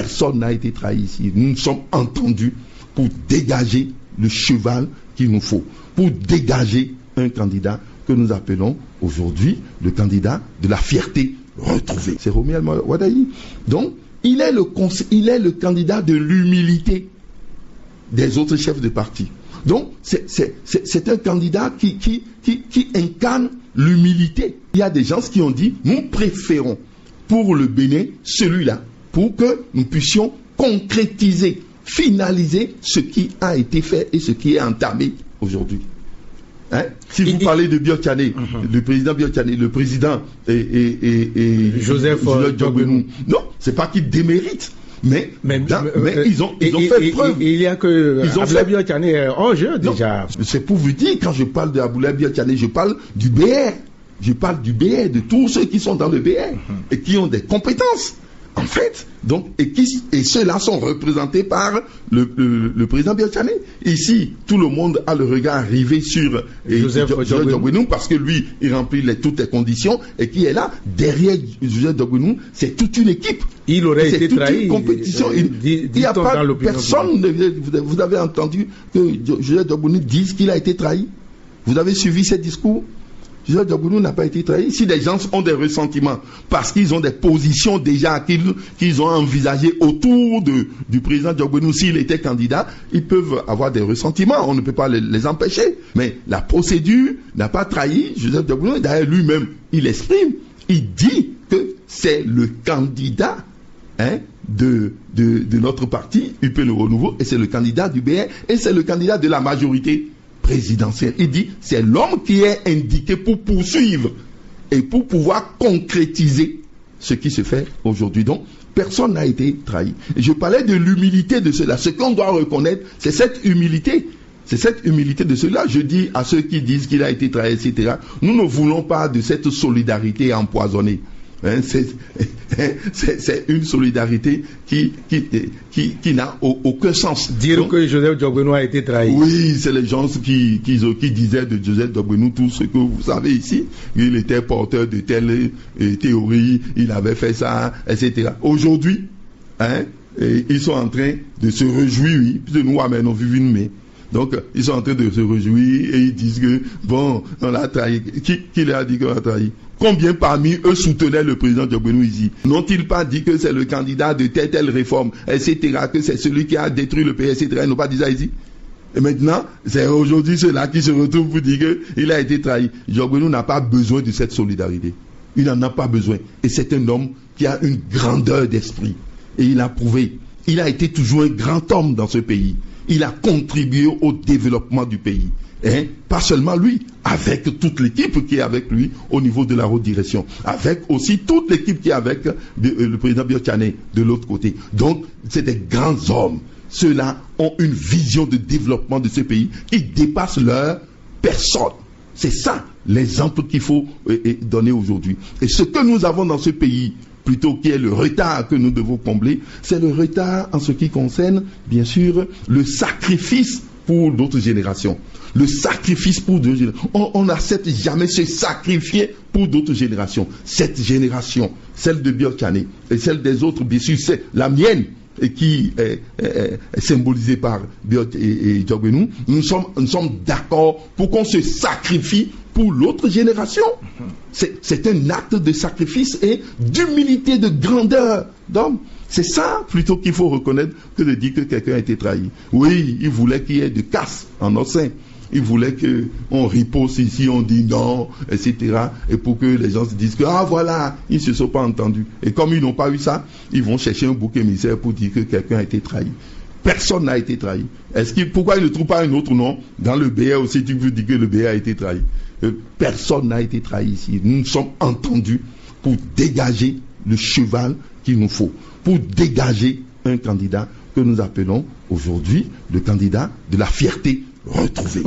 Personne n'a été trahi ici. Nous nous sommes entendus pour dégager le cheval qu'il nous faut, pour dégager un candidat que nous appelons aujourd'hui le candidat de la fierté retrouvée. C'est Romi El-Wadaï. Donc, il est le candidat de l'humilité des autres chefs de parti. Donc, c'est un candidat qui incarne l'humilité. Il y a des gens qui ont dit, nous préférons pour le Bénin celui-là, pour que nous puissions concrétiser, finaliser ce qui a été fait et ce qui est entamé aujourd'hui. Hein? Si vous parlez de Biotchané, le président Biotchané, le président Joseph Diogbenou, non, c'est pas qu'ils déméritent. Mais ils ont fait preuve. Il y a que Aboulaye Biotchané est en jeu déjà. C'est pour vous dire, quand je parle de Aboulaye Biotchané, je parle du BR. Je parle du BR, de tous ceux qui sont dans le BR et qui ont des compétences. En fait, donc, et ceux-là sont représentés par le président Biotchané. Ici, tout le monde a le regard rivé sur Joseph Diogbenou parce que lui, il remplit toutes les conditions et qui est là. Derrière Joseph Diogbenou, c'est toute une équipe. Il aurait été trahi. Une compétition. Il n'y a pas personne. Vous avez entendu que Joseph Diogbenou dise qu'il a été trahi? Vous avez suivi ces discours? Joseph Diogbenou n'a pas été trahi. Si des gens ont des ressentiments parce qu'ils ont des positions déjà qu'ils ont envisagées autour du président Diogbenou, s'il était candidat, ils peuvent avoir des ressentiments. On ne peut pas les empêcher. Mais la procédure n'a pas trahi Joseph Diogbenou. D'ailleurs, lui-même, il exprime, il dit que c'est le candidat de notre parti, UP Le Renouveau, et c'est le candidat du BR, et c'est le candidat de la majorité présidentielle. Il dit c'est l'homme qui est indiqué pour poursuivre et pour pouvoir concrétiser ce qui se fait aujourd'hui. Donc, personne n'a été trahi. Et je parlais de l'humilité de cela. Ce qu'on doit reconnaître, c'est cette humilité. C'est cette humilité de cela. Je dis à ceux qui disent qu'il a été trahi, etc. Nous ne voulons pas de cette solidarité empoisonnée. C'est une solidarité qui n'a aucun sens. Dire donc, que Joseph Diogbenou a été trahi. Oui, c'est les gens qui disaient de Joseph Diogbenou tout ce que vous savez ici. Il était porteur de telle théorie, il avait fait ça, etc. Aujourd'hui, ils sont en train de se réjouir, oui, puisque nous avons vu une mais. Donc, ils sont en train de se réjouir et ils disent que, bon, on l'a trahi. Qui leur a dit qu'on l'a trahi? Combien parmi eux soutenaient le président Diogbenou ici? N'ont-ils pas dit que c'est le candidat de telle réforme, etc., que c'est celui qui a détruit le pays, etc., ils n'ont pas dit ça ici? Et maintenant, c'est aujourd'hui ceux-là qui se retrouvent pour dire qu'il a été trahi. Diogbenou n'a pas besoin de cette solidarité. Il n'en a pas besoin. Et c'est un homme qui a une grandeur d'esprit. Et il a prouvé. Il a été toujours un grand homme dans ce pays. Il a contribué au développement du pays. Pas seulement lui, avec toute l'équipe qui est avec lui au niveau de la haute direction, avec aussi toute l'équipe qui est avec le président Biotchané de l'autre côté. Donc, c'est des grands hommes. Ceux-là ont une vision de développement de ce pays qui dépasse leur personne. C'est ça l'exemple qu'il faut donner aujourd'hui. Et ce que nous avons dans ce pays, plutôt qui est le retard que nous devons combler, c'est le retard en ce qui concerne, bien sûr, le sacrifice pour d'autres générations. Le sacrifice pour d'autres générations. On n'accepte jamais se sacrifier pour d'autres générations. Cette génération, celle de Biotchané et celle des autres, bien sûr, c'est la mienne, et qui est symbolisée par Diogbenou. Nous sommes d'accord pour qu'on se sacrifie pour l'autre génération. C'est un acte de sacrifice et d'humilité, de grandeur d'homme. C'est ça plutôt qu'il faut reconnaître que de dire que quelqu'un a été trahi. Oui, il voulait qu'il y ait de casse en nos seins. Il voulait qu'on riposte ici, on dit non, etc. Et pour que les gens se disent que, ah voilà, ils ne se sont pas entendus. Et comme ils n'ont pas eu ça, ils vont chercher un bouc émissaire pour dire que quelqu'un a été trahi. Personne n'a été trahi. Pourquoi ils ne trouvent pas un autre nom? Dans le BR aussi, tu veux dire que le BR a été trahi. Personne n'a été trahi ici. Nous nous sommes entendus pour dégager le cheval qu'il nous faut. Pour dégager un candidat que nous appelons aujourd'hui le candidat de la fierté retrouvée.